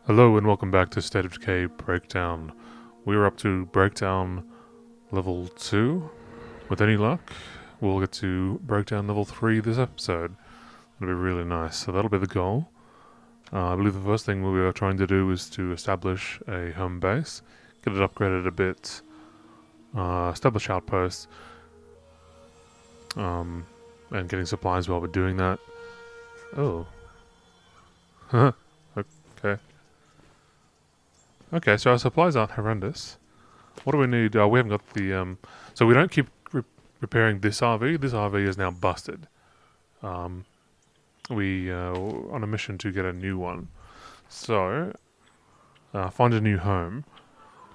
Hello and welcome back to State of Decay Breakdown. We're up to Breakdown Level 2. With any luck, we'll get to Breakdown Level 3 this episode. It'll be really nice, so that'll be the goal. I believe the first thing we are trying to do is to establish a home base, get it upgraded a bit, establish outposts, and getting supplies while we're doing that. Oh. Okay. Okay, so our supplies aren't horrendous. What do we need? We haven't got the... so we don't keep repairing this RV. This RV is now busted. We are on a mission to get a new one. So, find a new home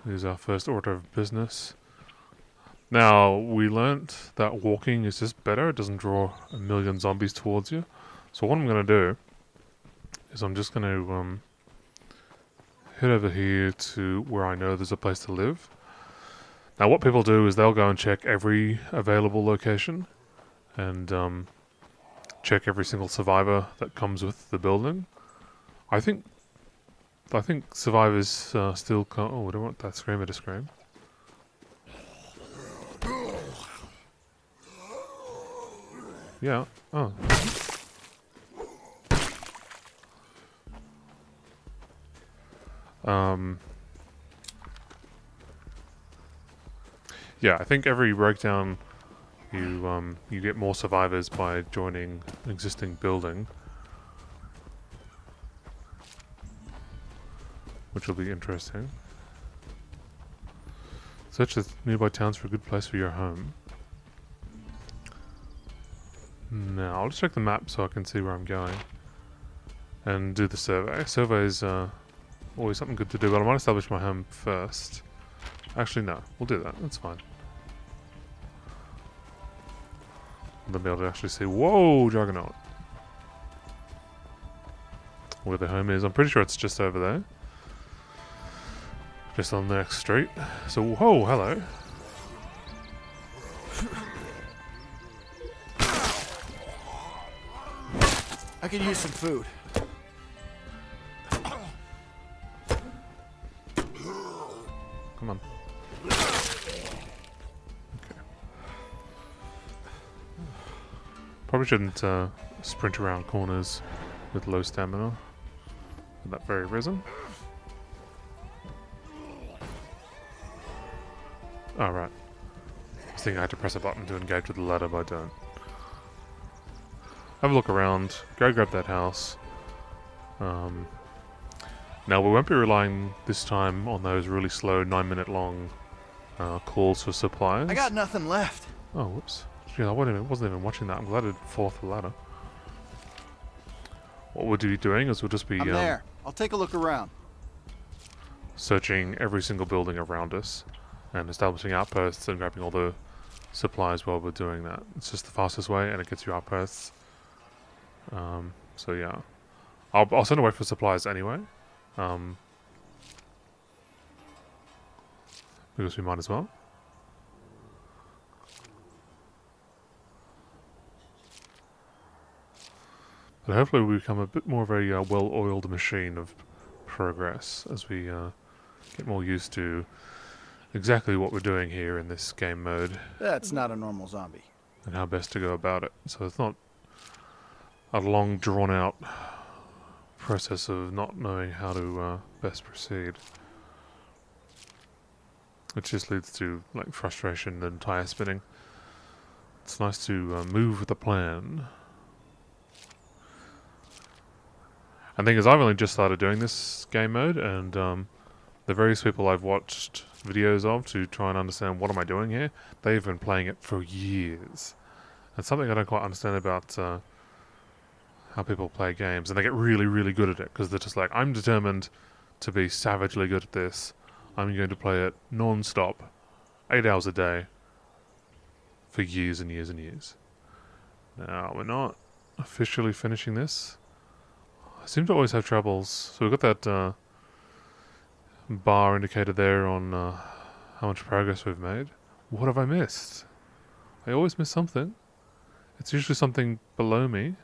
is our first order of business. Now, we learnt that walking is just better. It doesn't draw a million zombies towards you. So what I'm going to do is I'm just going to... head over here to where I know there's a place to live. Now what people do is they'll go and check every available location and check every single survivor that comes with the building. I think survivors still can't... Oh, I don't want that screamer to scream. Yeah. Oh. Yeah, I think every breakdown you get more survivors by joining an existing building, which will be interesting. Search the nearby towns for a good place for your home. Now, I'll just check the map so I can see where I'm going and do the survey. Surveys always something good to do, but I might establish my home first. Actually, no. We'll do that. That's fine. They'll be able to actually see... Whoa, Juggernaut! Where the home is. I'm pretty sure it's just over there. Just on the next street. So, whoa, hello. I could use some food. Come on. Okay. Probably shouldn't sprint around corners with low stamina for that very reason. Oh, right. I was thinking I had to press a button to engage with the ladder, but I don't. Have a look around. Go grab that house. Now, we won't be relying this time on those really slow 9-minute long calls for supplies. I got nothing left. Oh, whoops. Yeah, I wasn't even watching that. I'm glad it fall off the ladder. What we'll be doing is we'll just be I'm there. I'll take a look around. searching every single building around us and establishing outposts and grabbing all the supplies while we're doing that. It's just the fastest way and it gets you outposts. So yeah. I'll send away for supplies anyway. Because we might as well. But hopefully we become a bit more of a well-oiled machine of progress as we get more used to exactly what we're doing here in this game mode. That's not a normal zombie. And how best to go about it. So it's not a long drawn-out process of not knowing how to best proceed. Which just leads to like frustration and tire spinning. It's nice to move with a plan. And the thing is, I've only just started doing this game mode, and the various people I've watched videos of to try and understand what am I doing here, they've been playing it for years. It's something I don't quite understand about how people play games, and they get really, really good at it, because they're just like, I'm determined to be savagely good at this. I'm going to play it non-stop, 8 hours a day, for years and years and years. Now, we're not officially finishing this. I seem to always have troubles. So we've got that bar indicator there on how much progress we've made. What have I missed? I always miss something. It's usually something below me.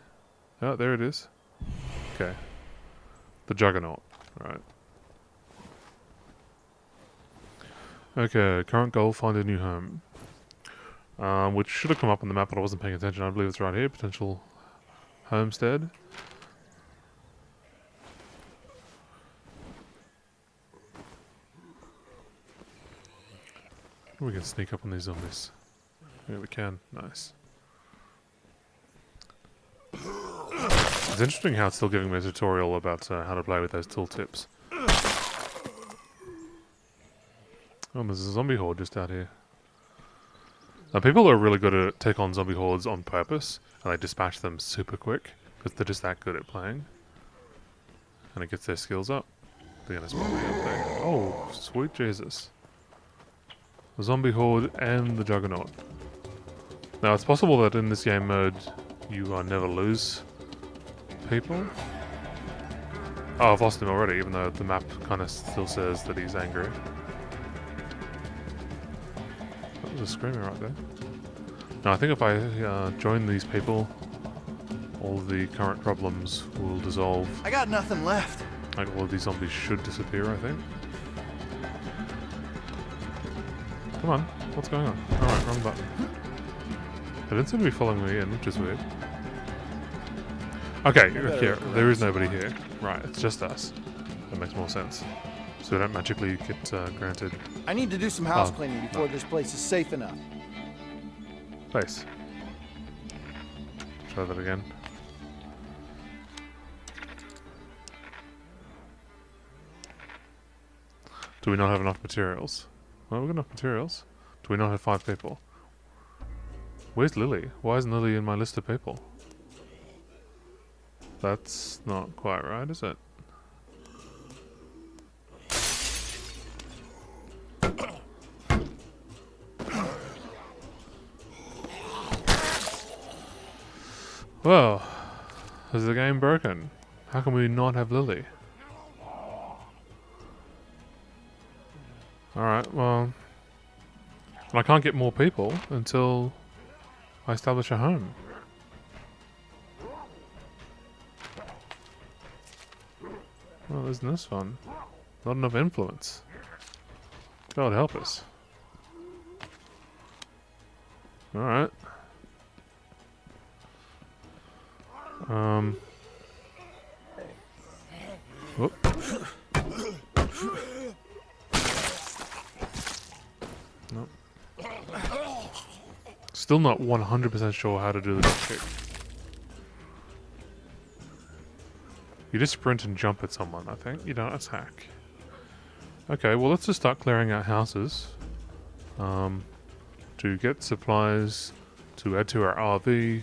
Oh, there it is. Okay. The Juggernaut. Right. Okay, current goal, find a new home. Which should have come up on the map, but I wasn't paying attention. I believe it's right here. Potential homestead. We can sneak up on these zombies. Yeah, we can. Nice. It's interesting how it's still giving me a tutorial about how to play with those tooltips. Oh, there's a zombie horde just out here. Now, people are really good at take on zombie hordes on purpose, and they dispatch them super quick, because they're just that good at playing. And it gets their skills up. They're gonna spawn me up there. Oh, sweet Jesus. The zombie horde and the juggernaut. Now, it's possible that in this game mode, you never lose people. Oh, I've lost him already, even though the map kind of still says that he's angry. That was a screamer right there. Now, I think if I join these people, all of the current problems will dissolve. I got nothing left. Like, all of these zombies should disappear, I think. Come on, what's going on? Alright, wrong button. They didn't seem to be following me in, which is weird. Okay, here, there is nobody here. Right, it's just us. That makes more sense. So we don't magically get granted I need to do some house cleaning before this place is safe enough. place. Try that again. Do we not have enough materials? Well, we've got enough materials. Do we not have 5 people? Where's Lilly? Why isn't Lilly in my list of people? That's not quite right, is it? Well, is the game broken? How can we not have Lilly? Alright, well... I can't get more people until I establish a home. Well, isn't this fun? Not enough influence. God help us. Alright. Whoop. Nope. Still not 100% sure how to do the dog kick. You just sprint and jump at someone, I think. You don't attack. Okay, well let's just start clearing out houses. To get supplies, to add to our RV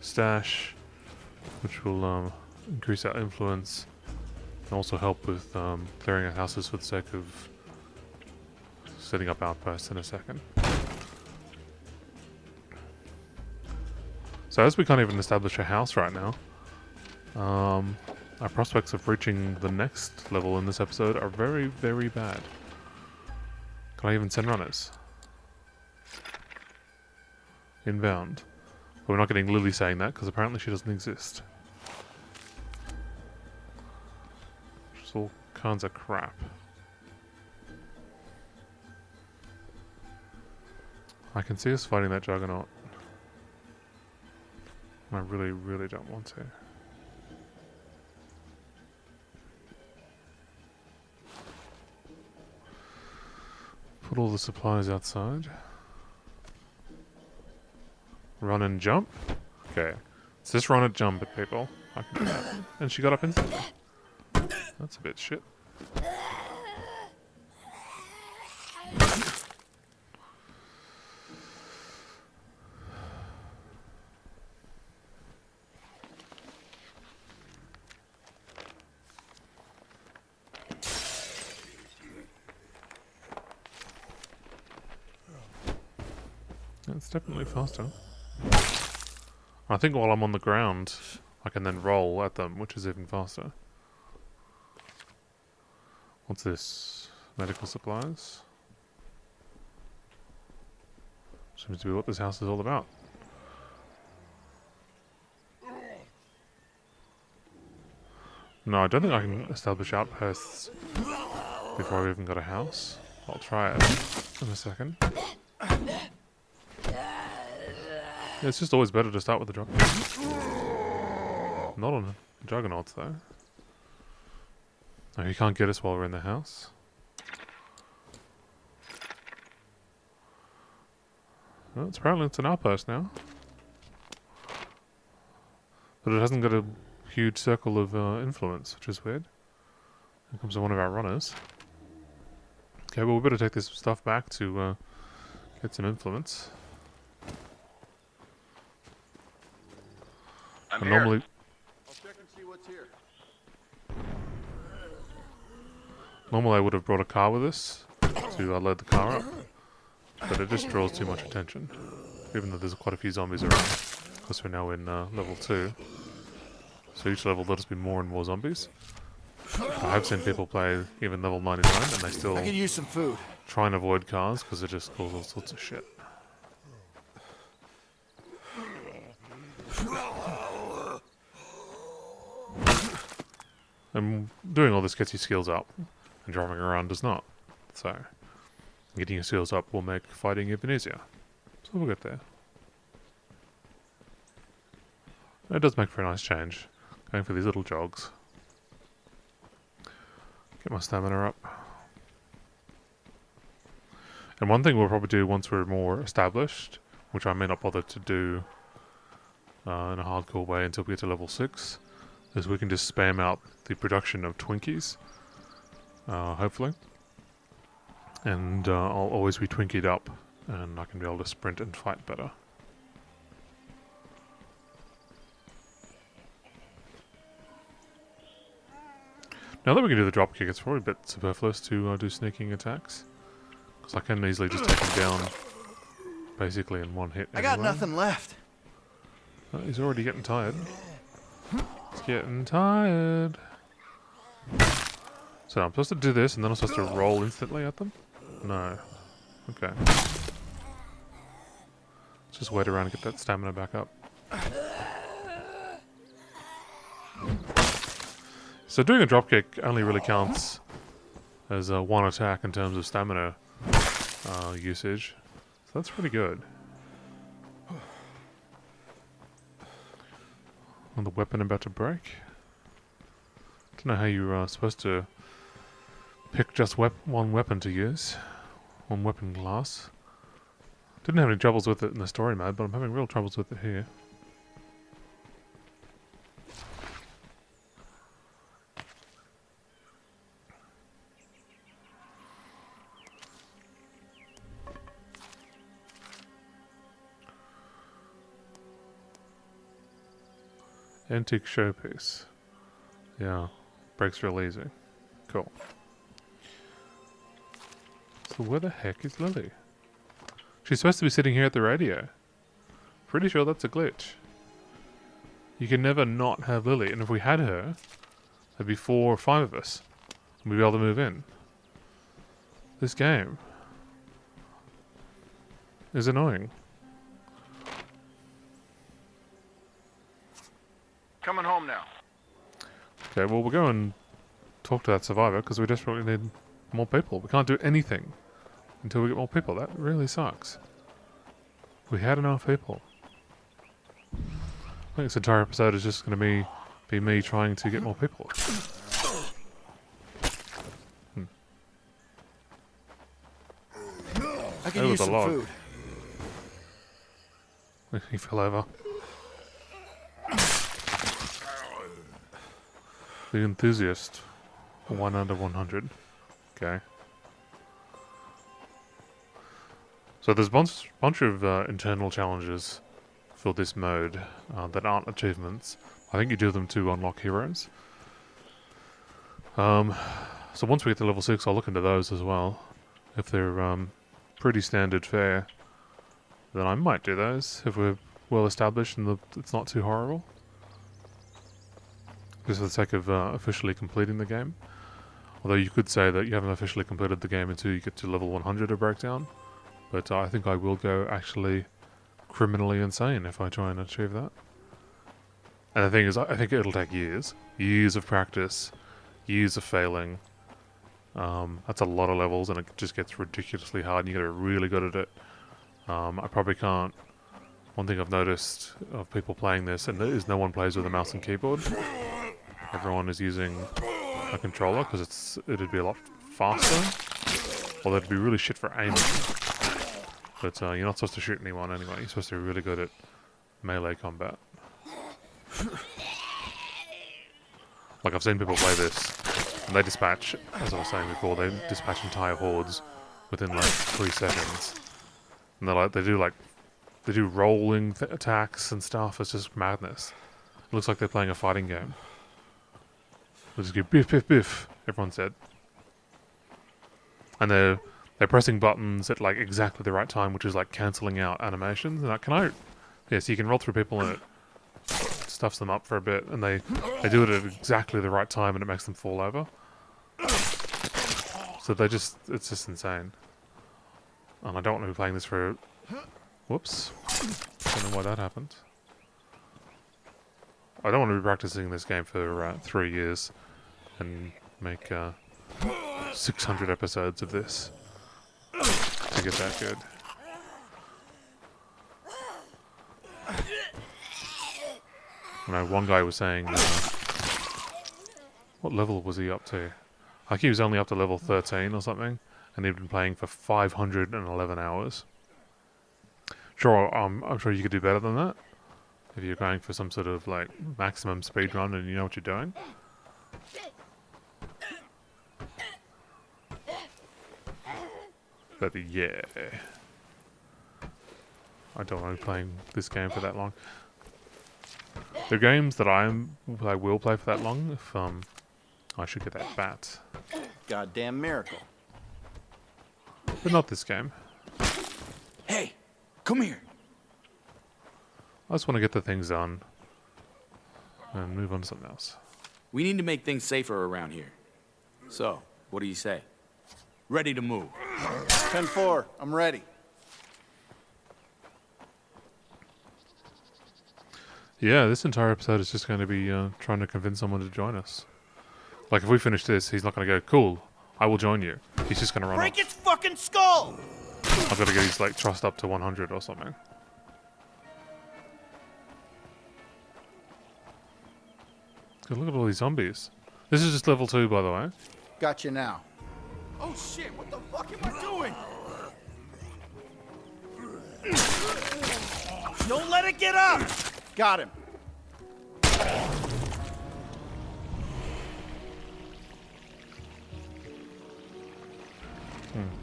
stash, which will increase our influence, and also help with clearing out houses for the sake of setting up outposts in a second. So as we can't even establish a house right now, our prospects of reaching the next level in this episode are very, very bad. Can I even send runners? Inbound. But we're not getting Lilly saying that, because apparently she doesn't exist. Just all kinds of crap. I can see us fighting that juggernaut. I really, really don't want to. Put all the supplies outside. Run and jump? Okay. Let's just run and jump at people. I can do that. And she got up instantly. That's a bit shit. It's definitely faster. I think while I'm on the ground, I can then roll at them, which is even faster. What's this? Medical supplies? Seems to be what this house is all about. No, I don't think I can establish outposts before I've even got a house. I'll try it in a second. Yeah, it's just always better to start with the drop kick. Not on juggernauts though. No, he can't get us while we're in the house. Well, it's an outpost now. But it hasn't got a huge circle of influence, which is weird. Here comes one of our runners. Okay, well we better take this stuff back to get some influence. I'm Normally, here. I'll check and see what's here. normally I would have brought a car with us to load the car up, but it just draws too much attention. Even though there's quite a few zombies around, because we're now in level 2. So each level there'll just be more and more zombies. I have seen people play even level 99 and they still I could use some food. try and avoid cars because it just causes all sorts of shit. And doing all this gets your skills up, and driving around does not. So, getting your skills up will make fighting even easier. So we'll get there. It does make for a nice change, going for these little jogs. Get my stamina up. And one thing we'll probably do once we're more established, which I may not bother to do in a hardcore way until we get to level 6, is we can just spam out the production of Twinkies, hopefully. And I'll always be Twinkied up, and I can be able to sprint and fight better. Now that we can do the dropkick, it's probably a bit superfluous to do sneaking attacks. Because I can easily just take him down, basically in one hit I got anyway. nothing left. Oh, he's already getting tired. He's getting tired. So I'm supposed to do this, and then I'm supposed to roll instantly at them? No. Okay. Let's just wait around and get that stamina back up. So doing a dropkick only really counts as one attack in terms of stamina usage. So that's pretty good. And the weapon about to break. Don't know how you're supposed to pick just one weapon to use. One weapon class. Didn't have any troubles with it in the story mode, but I'm having real troubles with it here. Antique showpiece. Yeah, breaks real easy. Cool. So where the heck is Lilly? She's supposed to be sitting here at the radio. Pretty sure that's a glitch. You can never not have Lilly, and if we had her, there'd be 4 or 5 of us, and we'd be able to move in. This game is annoying. Coming home now. Okay, well we'll go and talk to that survivor because we desperately need more people. We can't do anything until we get more people. That really sucks. We had enough people. I think this entire episode is just going to be me trying to get more people. I could Over use the some log. food. He fell over. The enthusiast. 1 under 100. Okay. So there's a bunch of internal challenges for this mode that aren't achievements. I think you do them to unlock heroes. So once we get to level 6, I'll look into those as well. If they're pretty standard fare, then I might do those if we're well established and it's not too horrible. Just for the sake of officially completing the game. Although you could say that you haven't officially completed the game until you get to level 100 of Breakdown. But I think I will go actually criminally insane if I try and achieve that. And the thing is, I think it'll take years. Years of practice. Years of failing. That's a lot of levels, and it just gets ridiculously hard, and you gotta be really good at it. I probably can't. One thing I've noticed of people playing this, and is no one plays with a mouse and keyboard. Everyone is using a controller because it'd be a lot faster. Although it'd be really shit for aiming. But you're not supposed to shoot anyone anyway. You're supposed to be really good at melee combat. Like, I've seen people play this, and they dispatch, as I was saying before, they dispatch entire hordes within like 3 seconds. And they do rolling attacks and stuff. It's just madness. It looks like they're playing a fighting game. They just go biff, biff, biff, everyone said. And they're pressing buttons at like exactly the right time, which is like cancelling out animations. And so you can roll through people and it stuffs them up for a bit, and they do it at exactly the right time, and it makes them fall over. So it's just insane. And I don't want to be playing this for... Whoops. Don't know why that happened. I don't want to be practicing this game for 3 years and make 600 episodes of this to get that good. You know, one guy was saying... what level was he up to? Like, he was only up to level 13 or something, and he'd been playing for 511 hours. Sure, I'm sure you could do better than that if you're going for some sort of like maximum speed run and you know what you're doing. But yeah, I don't want to be playing this game for that long. The games that I will play for that long if I should get that bat. Goddamn miracle. But not this game. Hey, come here. I just want to get the things done and move on to something else. We need to make things safer around here. So, what do you say? Ready to move. 10-4, I'm ready. Yeah, this entire episode is just going to be trying to convince someone to join us. Like, if we finish this, he's not going to go, cool, I will join you. He's just going to run Break off. its fucking skull! I've got to get his, like, trust up to 100 or something. God, look at all these zombies. This is just level 2, by the way. Got you now. Oh shit, what the fuck am I doing? Don't let it get up! Got him.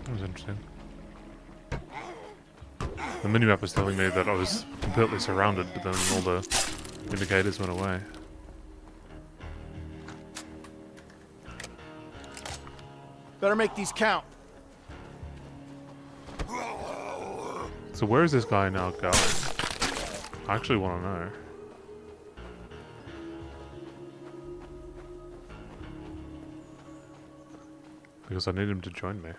That was interesting. The minimap was telling me that I was completely surrounded, but then all the indicators went away. Better make these count. So where is this guy now going? I actually want to know. Because I need him to join me.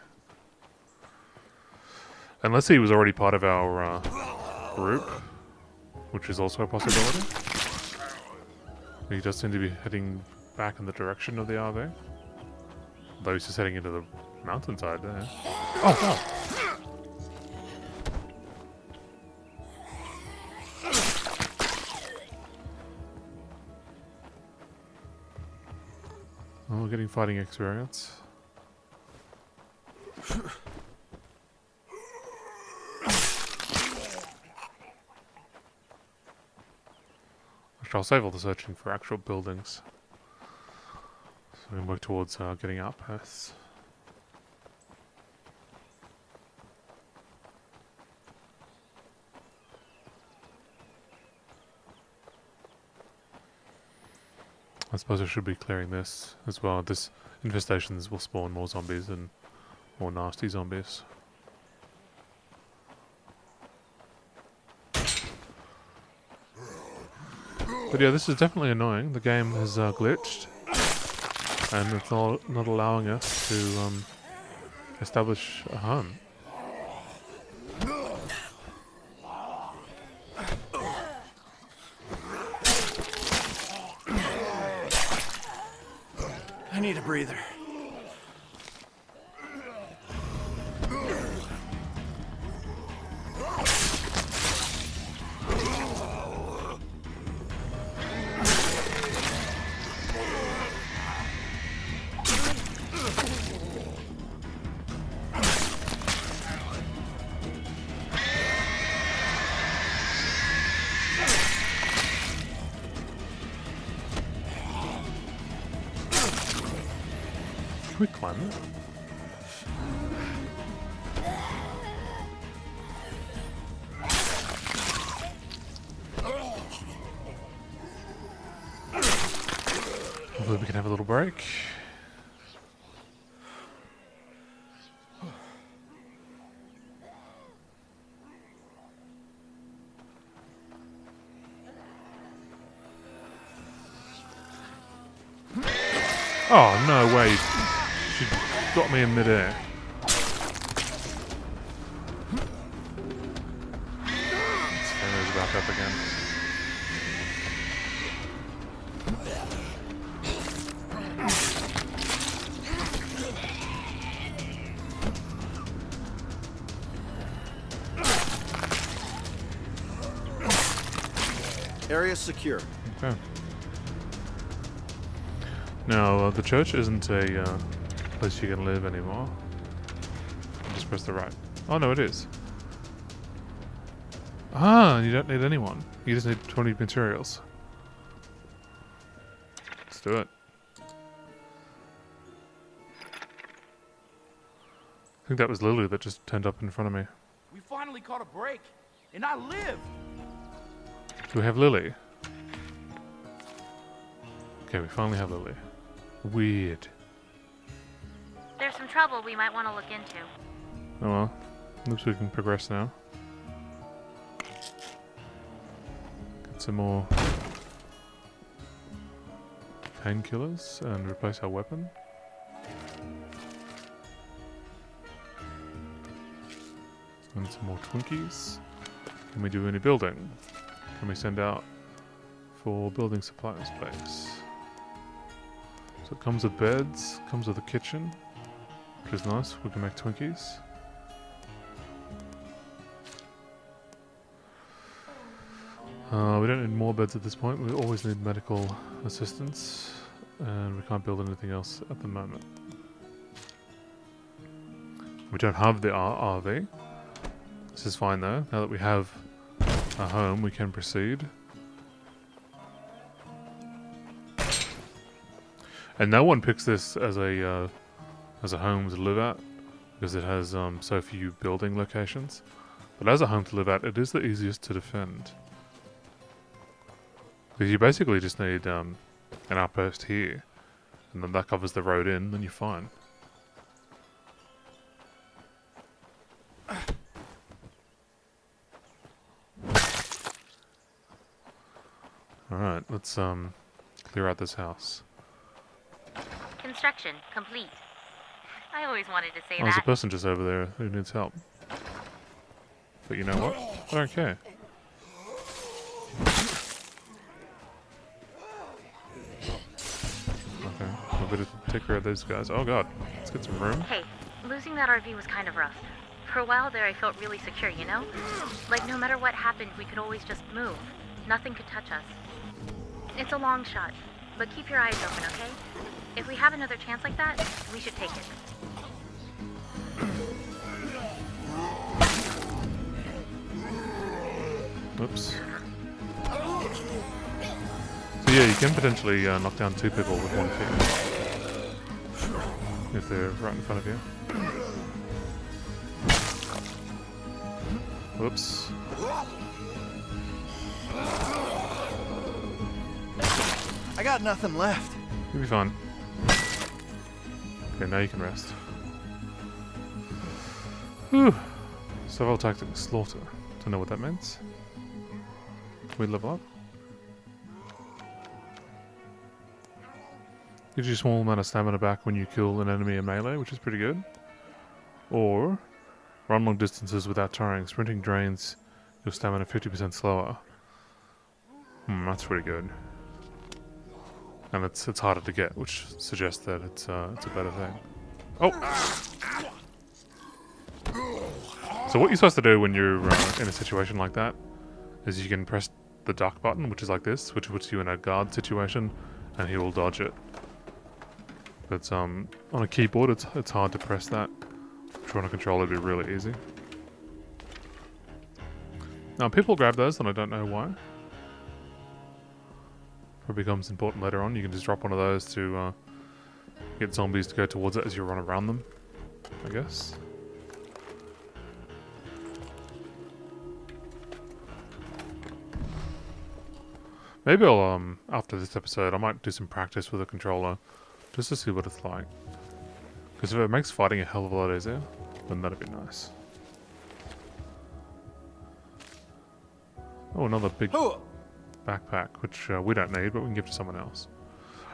Unless he was already part of our group, which is also a possibility. He does seem to be heading back in the direction of the RV. Though he's just heading into the mountainside there. Oh, God! Oh, we're getting fighting experience. Actually, I'll save all the searching for actual buildings. So we can work towards getting outposts. I suppose I should be clearing this as well. This infestations will spawn more zombies and more nasty zombies. But yeah, this is definitely annoying. The game has glitched, and it's not allowing us to establish a home. I need a breather. we climb it? Hopefully we can have a little break. Oh, no way. She got me in midair. This camera's back up again. Area secure. Okay. Now, the church isn't a place you can live anymore. Just press the right. Oh, no, it is. Ah, you don't need anyone. You just need 20 materials. Let's do it. I think that was Lilly that just turned up in front of me. We finally caught a break, and I lived. Do we have Lilly? Okay, we finally have Lilly. Weird. There's some trouble we might want to look into. Oh well. Looks we can progress now. Get some more painkillers and replace our weapon. And some more Twinkies. Can we do any building? Can we send out for building supplies place? So it comes with beds, comes with a kitchen, which is nice. We can make Twinkies. We don't need more beds at this point. We always need medical assistance, and we can't build anything else at the moment. We don't have the RV. This is fine though. Now that we have a home, we can proceed. And no one picks this as a home to live at because it has so few building locations. But as a home to live at, it is the easiest to defend. Because you basically just need an outpost here, and then that covers the road in, then you're fine. Alright, let's clear out this house. Construction complete. I always wanted to say Oh, there's a that. person just over there who needs help. But you know what? I don't care. Okay, we'll better take care of those guys. Oh god, let's get some room. Hey, losing that RV was kind of rough. For a while there I felt really secure, you know? Like no matter what happened, we could always just move. Nothing could touch us. It's a long shot, but keep your eyes open, okay? If we have another chance like that, we should take it. Oops. So yeah, you can potentially knock down two people with one kick. If they're right in front of you. Whoops. I got nothing left. You'll be fine. Okay, now you can rest. Whew. Survival tactic slaughter. Don't know what that means. Can we level up? Gives you a small amount of stamina back when you kill an enemy in melee, which is pretty good. Or run long distances without tiring. Sprinting drains your stamina 50% slower. That's pretty good. And it's harder to get, which suggests that it's a better thing. Oh! So what you're supposed to do when you're in a situation like that is you can press the duck button, which is like this, which puts you in a guard situation, and he will dodge it. But on a keyboard, it's hard to press that. Trying to control it would be really easy. Now people grab those, and I don't know why. Probably becomes important later on. You can just drop one of those to get zombies to go towards it as you run around them, I guess. Maybe I'll, after this episode, I might do some practice with a controller, just to see what it's like. Because if it makes fighting a hell of a lot easier, then that'd be nice. Oh, another big backpack, which we don't need, but we can give to someone else.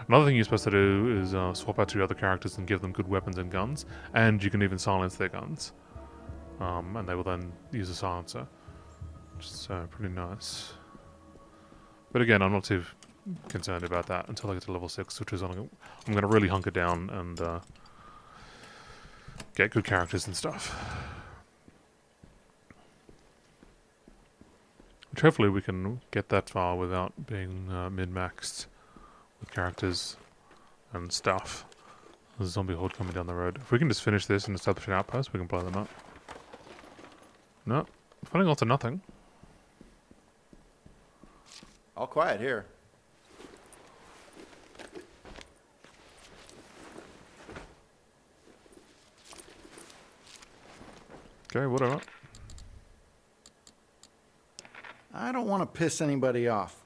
Another thing you're supposed to do is swap out to your other characters and give them good weapons and guns, and you can even silence their guns. And they will then use a silencer, which is pretty nice. But again, I'm not too concerned about that until I get to level 6, which is I'm going to really hunker down and get good characters and stuff. Which hopefully we can get that far without being min-maxed with characters and stuff. There's a zombie horde coming down the road. If we can just finish this and establish an outpost, we can blow them up. No, finding lots of nothing. All quiet here. Okay, whatever. I don't want to piss anybody off.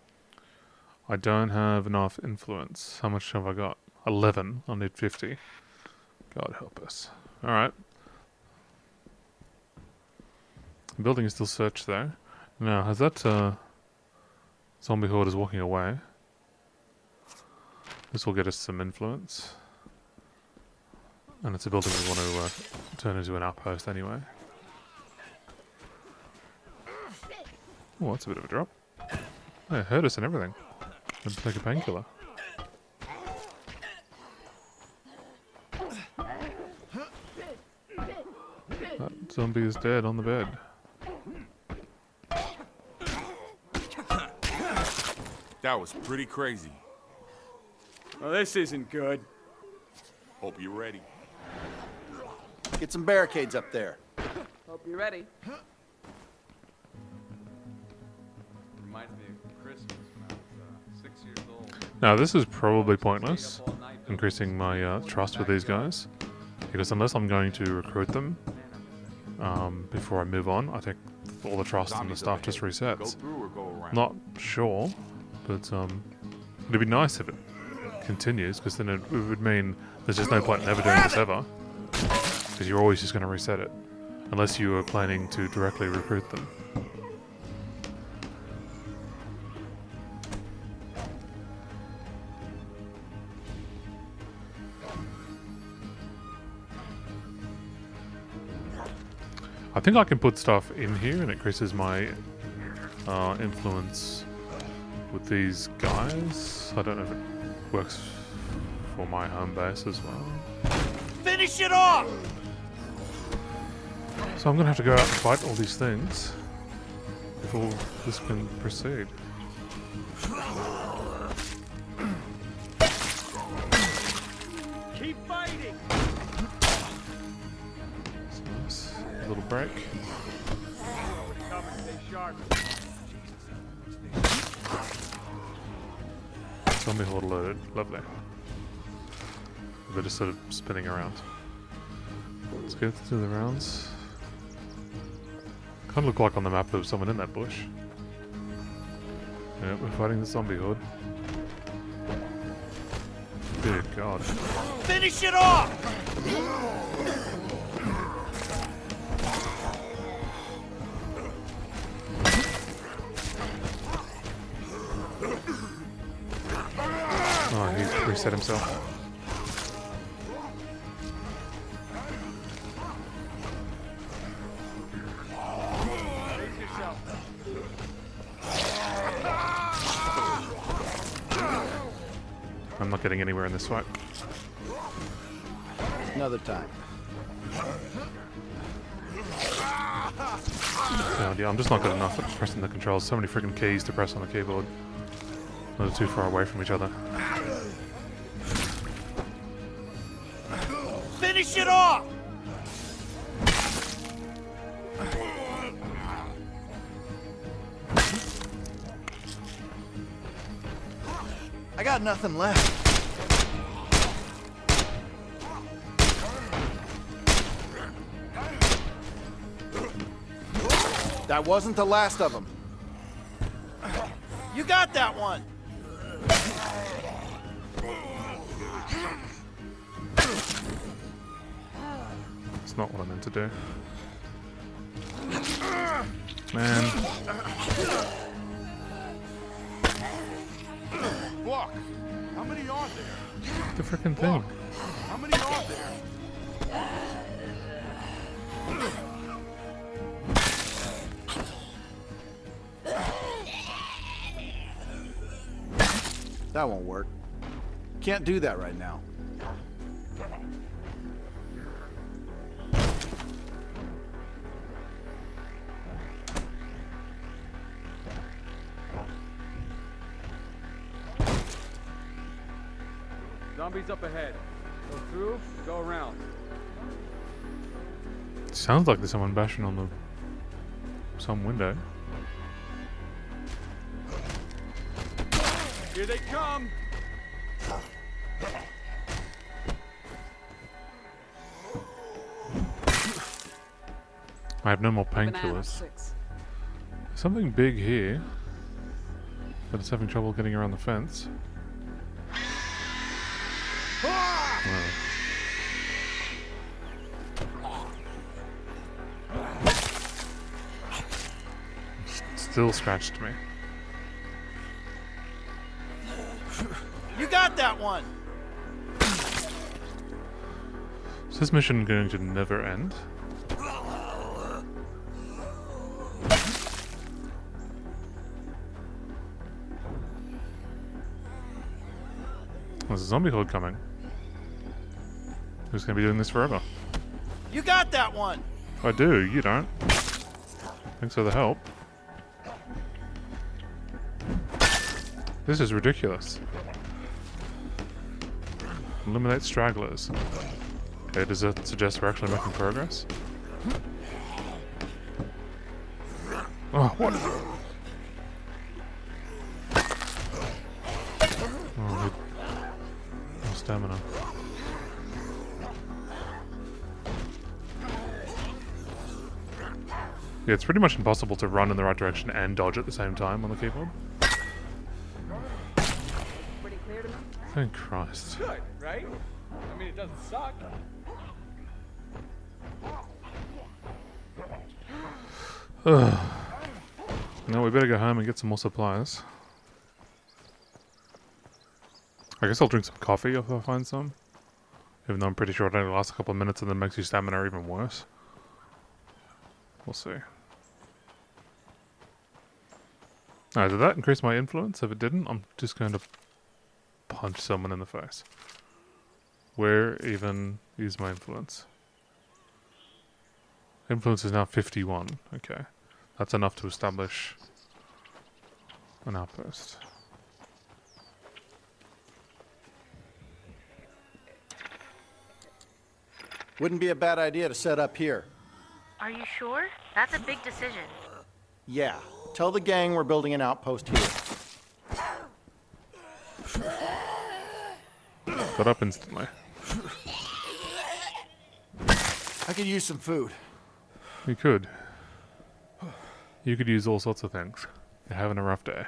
I don't have enough influence. How much have I got? 11. I need 50. God help us. Alright. The building is still searched though. Now, has that zombie horde is walking away? This will get us some influence. And it's a building we want to turn into an outpost anyway. Oh, that's a bit of a drop. Oh, it hurt us and everything. It'd take a painkiller. That zombie is dead on the bed. That was pretty crazy. Well, this isn't good. Hope you're ready. Get some barricades up there. Hope you're ready. Reminds me of Christmas when I was 6 years old. Now this is probably pointless, increasing my trust with these guys, because unless I'm going to recruit them before I move on, I think all the trust and the stuff just Go resets. through or go around? Not sure, but it'd be nice if it continues, because then it would mean there's just no point in ever doing this ever, because you're always just going to reset it, unless you are planning to directly recruit them. I think I can put stuff in here and it increases my influence with these guys. I don't know if it works for my home base as well. Finish it off! So I'm going to have to go out and fight all these things before this can proceed. Keep fighting! So nice. A little break. Cover, stay sharp. Zombie horde loaded. Lovely. They're just sort of spinning around. Let's go through the rounds. Kind of look like on the map there was someone in that bush. Yeah, we're fighting the zombie horde. Dear God. Finish it off! Oh, he reset himself. Brace yourself. I'm not getting anywhere in this fight. Another time. Oh, yeah, I'm just not good enough at pressing the controls. So many freaking keys to press on the keyboard. They're too far away from each other. Finish it off! I got nothing left. That wasn't the last of them. You got that one! It's not what I meant to do. Man. Fuck! How many are there? The freaking thing. How many are there? That won't work. Can't do that right now. Zombies up ahead. Go through, go around. Sounds like there's someone bashing on some window. Here they come! I have no more painkillers. Something big here, but it's having trouble getting around the fence. Wow. Still scratched me. You got that one! Is this mission going to never end? There's a zombie horde coming. Who's going to be doing this forever? You got that one! I do, you don't. Thanks for the help. This is ridiculous. Eliminate stragglers. Okay, does that suggest we're actually making progress? Oh, what? Oh, I need more stamina. Yeah, it's pretty much impossible to run in the right direction and dodge at the same time on the keyboard. Pretty clear to me? Thank Christ. Good, right? I mean, it doesn't suck. No, we better go home and get some more supplies. I guess I'll drink some coffee if I find some. Even though I'm pretty sure it only lasts a couple of minutes and then makes your stamina even worse. We'll see. Alright, did that increase my influence? If it didn't, I'm just going to punch someone in the face. Where even is my influence? Influence is now 51. Okay. That's enough to establish an outpost. Wouldn't be a bad idea to set up here. Are you sure? That's a big decision. Yeah. Tell the gang we're building an outpost here. Got up instantly. I could use some food. You could. You could use all sorts of things. You're having a rough day.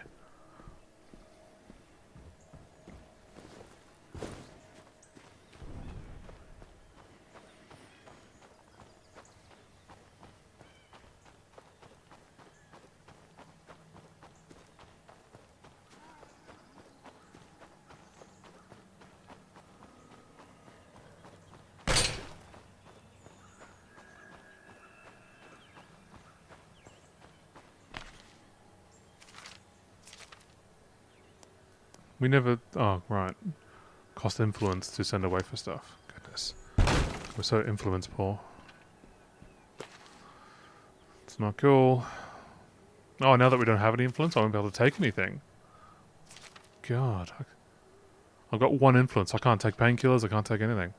We never... Oh, right. Cost influence to send away for stuff. Goodness. We're so influence poor. It's not cool. Oh, now that we don't have any influence, I won't be able to take anything. God. I've got one influence. I can't take painkillers. I can't take anything.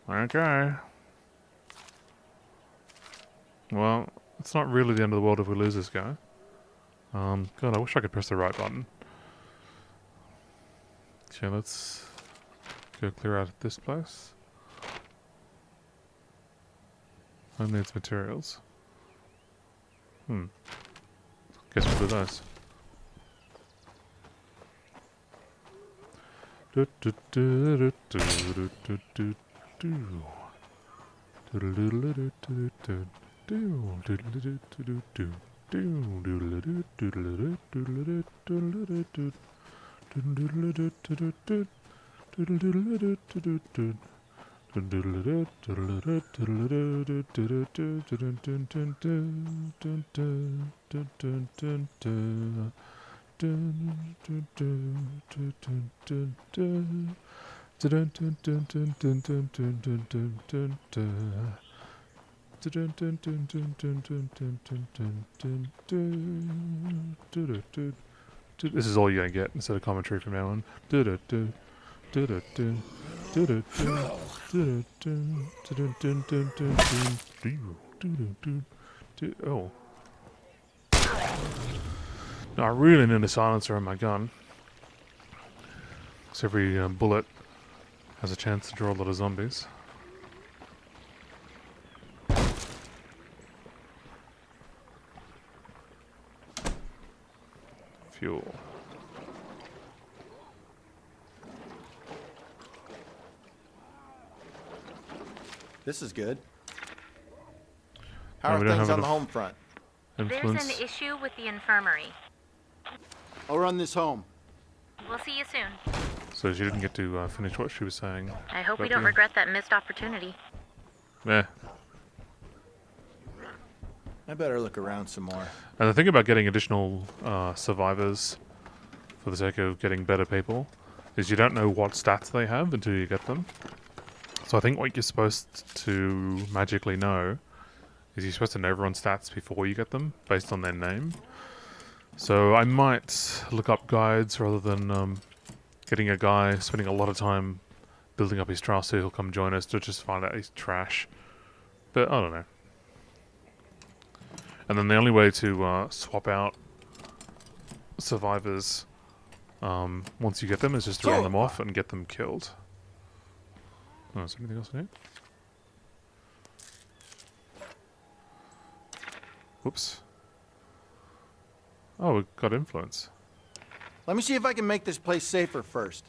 Okay. Well, it's not really the end of the world if we lose this guy. God, I wish I could press the right button. Okay, let's go clear out this place. Home needs materials. Guess we'll do those. This is all you're gonna get instead of commentary from now on. Oh. No, I really need a silencer on my gun. Because every bullet has a chance to draw a lot of zombies. Fuel. This is good. How No, are we don't things have on the enough home front? There's Influence. an issue with the infirmary. I'll run this home. We'll see you soon. So she didn't get to finish what she was saying. I hope we About don't the- regret that missed opportunity. Yeah. I better look around some more. And the thing about getting additional survivors for the sake of getting better people is you don't know what stats they have until you get them. So I think what you're supposed to magically know is you're supposed to know everyone's stats before you get them, based on their name. So I might look up guides rather than getting a guy spending a lot of time building up his trust so he'll come join us to just find out he's trash. But I don't know. And then the only way to swap out survivors once you get them is just to run them off and get them killed. Oh, is there anything else in here? Whoops. Oh, we got influence. Let me see if I can make this place safer first.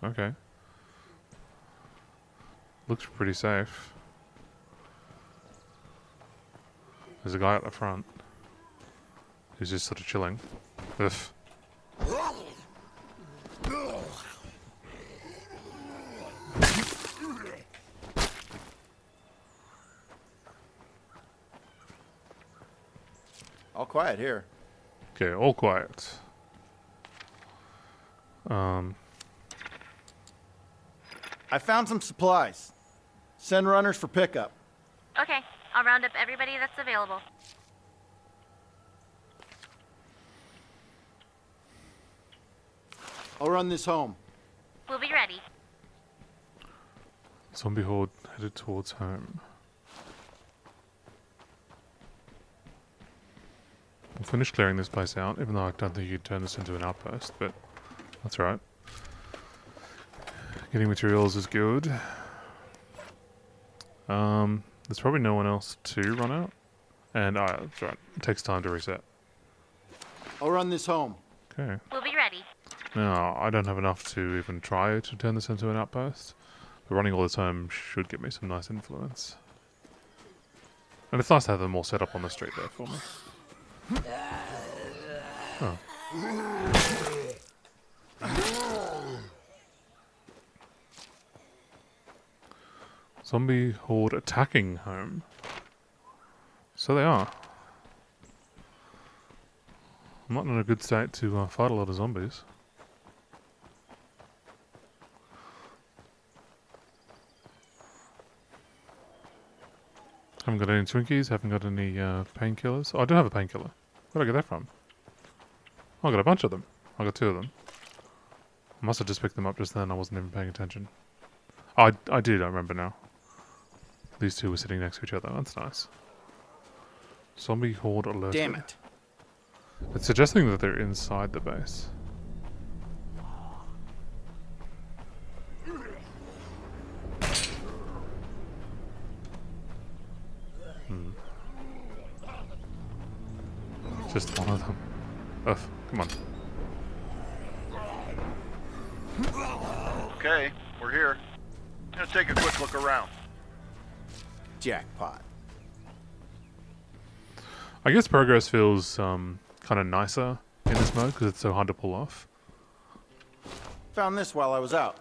Okay. Looks pretty safe. There's a guy at the front who's just sort of chilling. Ugh. All quiet here. Okay, all quiet. I found some supplies. Send runners for pickup. Okay, I'll round up everybody that's available. I'll run this home. We'll be ready. Zombie horde headed towards home. We'll finish clearing this place out, even though I don't think you'd turn this into an outpost, but that's right. Getting materials is good. There's probably no one else to run out. And, that's right, it takes time to reset. I'll run this home. Okay. We'll be ready. Now, I don't have enough to even try to turn this into an outpost. But running all this home should get me some nice influence. And it's nice to have them all set up on the street there for me. Oh. Zombie horde attacking home. So they are. I'm not in a good state to fight a lot of zombies. Haven't got any Twinkies, haven't got any painkillers. Oh, I do have a painkiller. Where'd I get that from? Oh, I got a bunch of them. I got 2 of them. I must have just picked them up just then, I wasn't even paying attention. Oh, I did, I remember now. These 2 were sitting next to each other, that's nice. Zombie horde alerted. Damn it. It's suggesting that they're inside the base. Just one of them. Oh, come on. Okay, we're here. Gonna take a quick look around. Jackpot. I guess progress feels kind of nicer in this mode because it's so hard to pull off. Found this while I was out.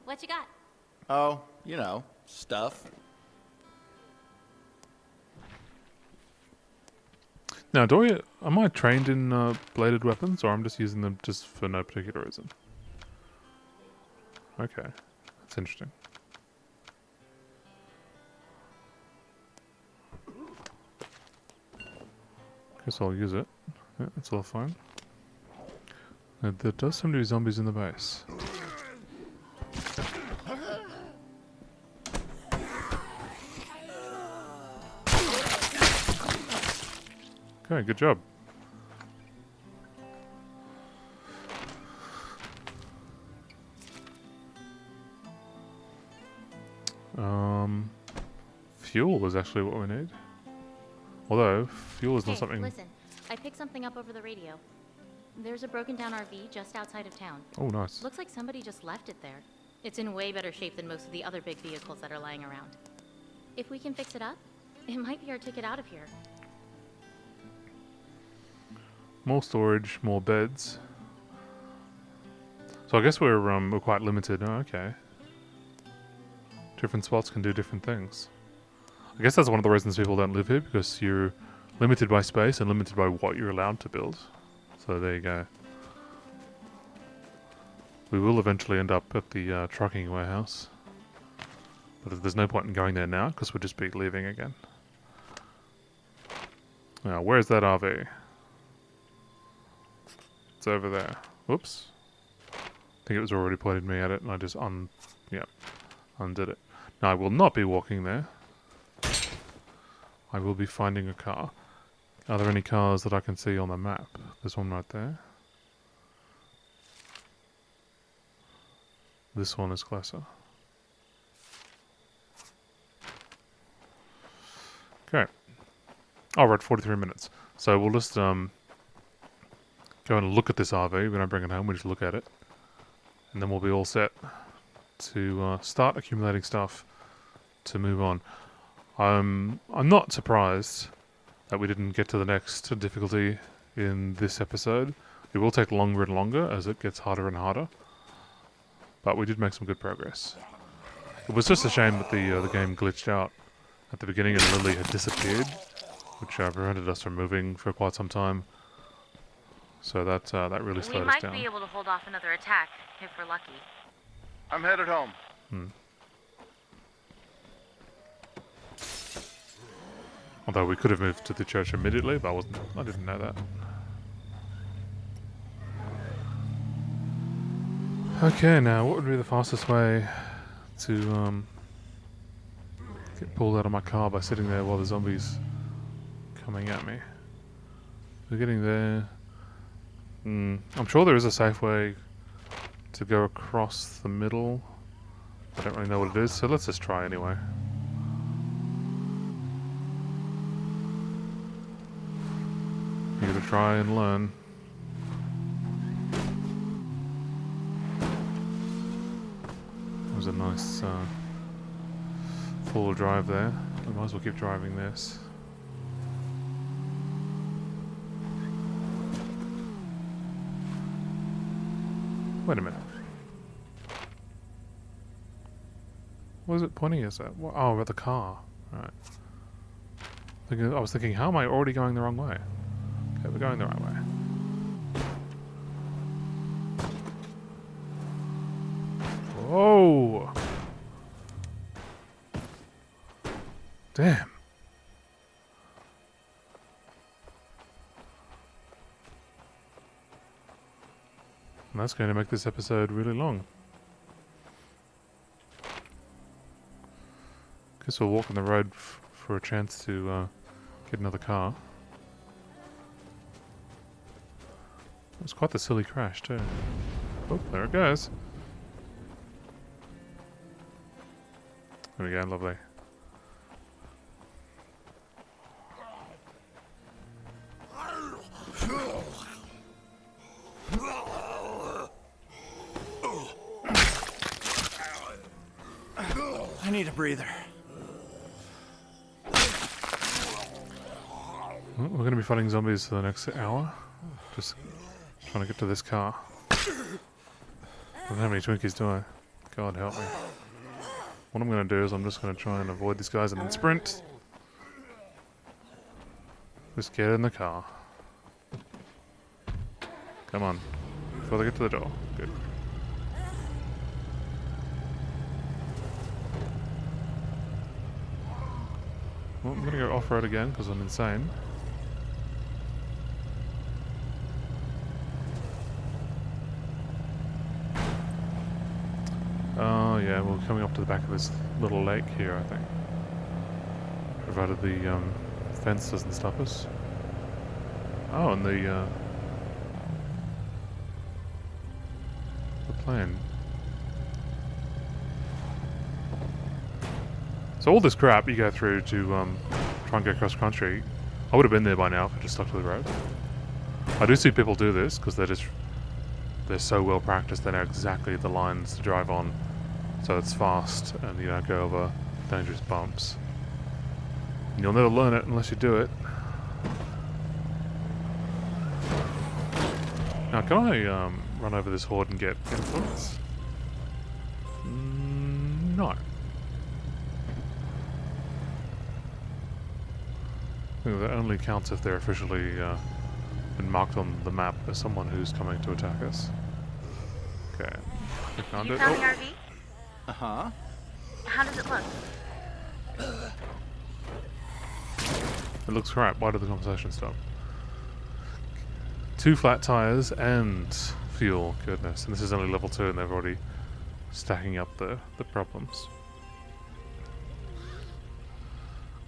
What you got? Oh, you know, stuff. Now, am I trained in bladed weapons, or I'm just using them just for no particular reason? Okay, that's interesting. Guess I'll use it. Yeah, that's all fine. There does seem to be zombies in the base. Okay, good job. Fuel is actually what we need. Although, fuel is not something... Listen, I picked something up over the radio. There's a broken down RV just outside of town. Oh, nice. Looks like somebody just left it there. It's in way better shape than most of the other big vehicles that are lying around. If we can fix it up, it might be our ticket out of here. More storage, more beds. So I guess we're quite limited. Oh, okay. Different spots can do different things. I guess that's one of the reasons people don't live here, because you're limited by space and limited by what you're allowed to build. So there you go. We will eventually end up at the trucking warehouse. But there's no point in going there now, because we'll just be leaving again. Now, where's that RV? It's over there. Whoops. I think it was already pointed me at it, and I just undid it. Now, I will not be walking there. I will be finding a car. Are there any cars that I can see on the map? There's one right there. This one is closer. Okay. Oh, we're at 43 minutes. So we'll just go and look at this RV. We don't bring it home, we just look at it. And then we'll be all set to start accumulating stuff to move on. I'm not surprised that we didn't get to the next difficulty in this episode. It will take longer and longer as it gets harder and harder. But we did make some good progress. It was just a shame that the game glitched out at the beginning and Lilly had disappeared, which prevented us from moving for quite some time. So that really slowed us down. We might be able to hold off another attack if we're lucky. I'm headed home. Although we could have moved to the church immediately, but I didn't know that. Okay, now what would be the fastest way to get pulled out of my car by sitting there while the zombies coming at me? We're getting there. I'm sure there is a safe way to go across the middle. I don't really know what it is, so let's just try anyway. You gotta try and learn. That was a nice full drive there. We might as well keep driving this. Wait a minute. What is it pointing us at? What? Oh, at the car. Right. I was thinking, how am I already going the wrong way? Okay, we're going the right way. Whoa! Damn. And that's going to make this episode really long. Guess we'll walk on the road for a chance to get another car. It was quite the silly crash too. Oh, there it goes. There we go, lovely. need a breather. Well, we're going to be fighting zombies for the next hour. Just trying to get to this car. I don't have any Twinkies, do I? God help me. What I'm going to do is I'm just going to try and avoid these guys and then sprint. Just get in the car. Come on. Before they get to the door. Good. Well, I'm going to go off-road again because I'm insane. Oh yeah, we're coming up to the back of this little lake here, I think. Provided the fence doesn't stop us. Oh, and the plane. So all this crap you go through to try and go cross country, I would have been there by now if I just stuck to the road. I do see people do this because they're so well practiced, they know exactly the lines to drive on, so it's fast and you don't go over dangerous bumps. And you'll never learn it unless you do it. Now, can I run over this horde and get influence? No. I think that only counts if they're officially been marked on the map as someone who's coming to attack us. Okay. We found You it. found Oh, the RV? Uh-huh. How does it look? it looks crap. Why did the conversation stop? 2 flat tires and fuel. Goodness. And this is only level 2 and they're already stacking up the problems.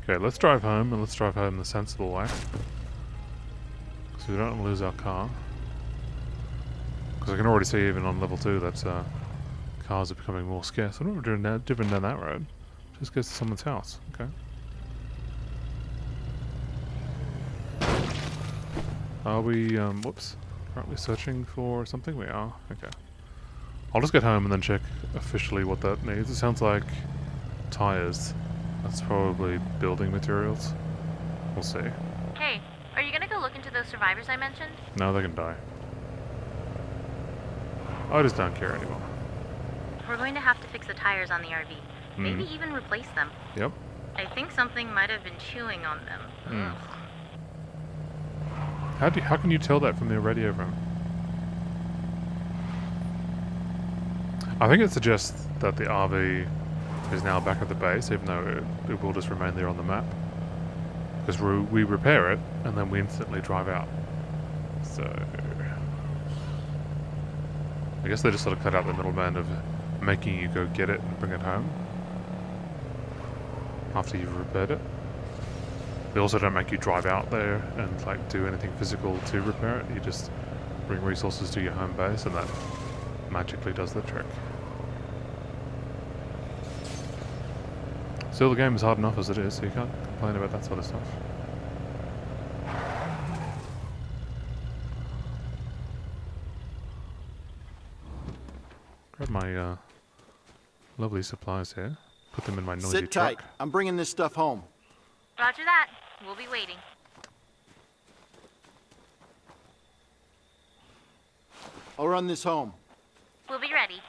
Okay, let's drive home, and let's drive home the sensible way. Because we don't want to lose our car. Because I can already see even on level 2 that cars are becoming more scarce. I'm not driven down that road. Just goes to someone's house. Okay. Are we, whoops. Aren't we searching for something? We are. Okay. I'll just get home and then check officially what that needs. It sounds like tires. That's probably building materials. We'll see. Hey, are you gonna go look into those survivors I mentioned? No, they can die. I just don't care anymore. We're going to have to fix the tires on the RV. Maybe Mm. even replace them. Yep. I think something might have been chewing on them. Mm. How can you tell that from the radio room? I think it suggests that the RV is now back at the base, even though it will just remain there on the map. Because we repair it, and then we instantly drive out. So I guess they just sort of cut out the middleman of making you go get it and bring it home after you've repaired it. They also don't make you drive out there and like do anything physical to repair it. You just bring resources to your home base, and that magically does the trick. Still, the game is hard enough as it is, so you can't complain about that sort of stuff. Grab my lovely supplies here. Put them in my noisy Sit tight. truck. I'm bringing this stuff home. Roger that. We'll be waiting. I'll run this home. We'll be ready.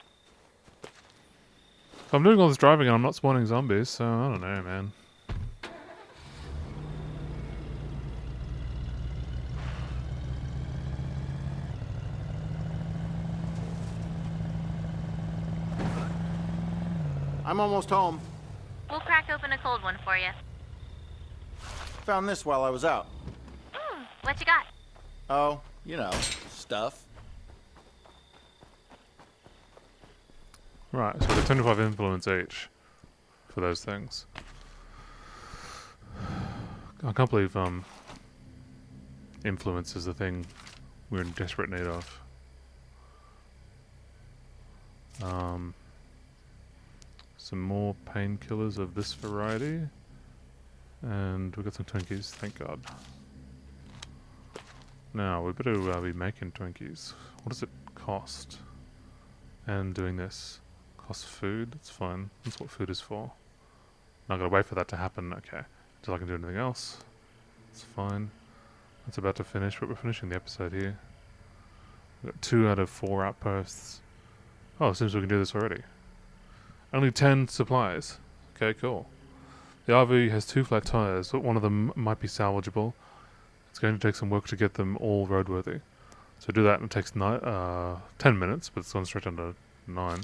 So I'm doing all this driving and I'm not spawning zombies, so I don't know, man. I'm almost home. We'll crack open a cold one for you. Found this while I was out. What you got? Oh, you know, stuff. Right, so they're 25 influence each for those things. I can't believe influence is the thing we're in desperate need of. Some more painkillers of this variety. And we got some Twinkies, thank God. Now, we better be making Twinkies. What does it cost? And doing this. Cost food, that's fine. That's what food is for. Not gonna wait for that to happen. Okay. Until I can do anything else. It's fine. It's about to finish, but we're finishing the episode here. We've got 2 out of 4 outposts. Oh, it seems we can do this already. Only 10 supplies. Okay, cool. The RV has 2 flat tires, but one of them might be salvageable. It's going to take some work to get them all roadworthy. So do that, and it takes 10 minutes, but it's gone straight under 9.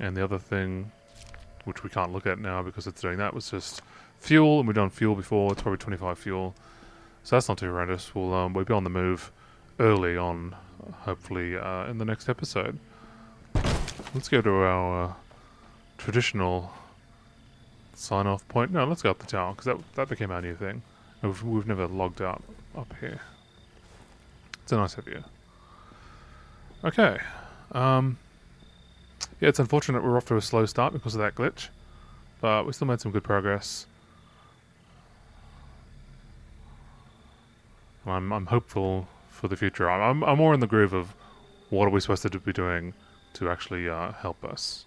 And the other thing, which we can't look at now because it's doing that, was just fuel, and we've done fuel before. It's probably 25 fuel. So that's not too horrendous. We'll be on the move early on, hopefully in the next episode. Let's go to our traditional sign-off point. No, let's go up the tower, because that became our new thing. We've never logged out up here. It's a nice view. Okay. Yeah, it's unfortunate we're off to a slow start because of that glitch, but we still made some good progress. I'm hopeful for the future. I'm more in the groove of what are we supposed to be doing to actually help us.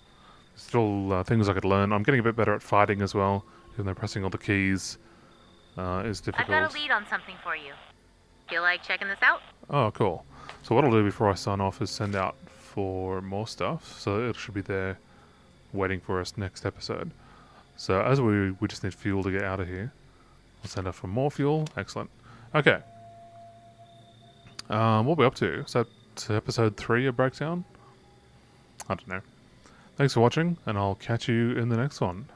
Still things I could learn. I'm getting a bit better at fighting as well, even though pressing all the keys is difficult. I've got a lead on something for you. Feel like checking this out? Oh, cool. So what I'll do before I sign off is send out for more stuff, so it should be there waiting for us next episode. So as we just need fuel to get out of here. We'll send out for more fuel. Excellent. Okay. What are we up to? Is that episode 3 of Breakdown? I don't know. Thanks for watching, and I'll catch you in the next one.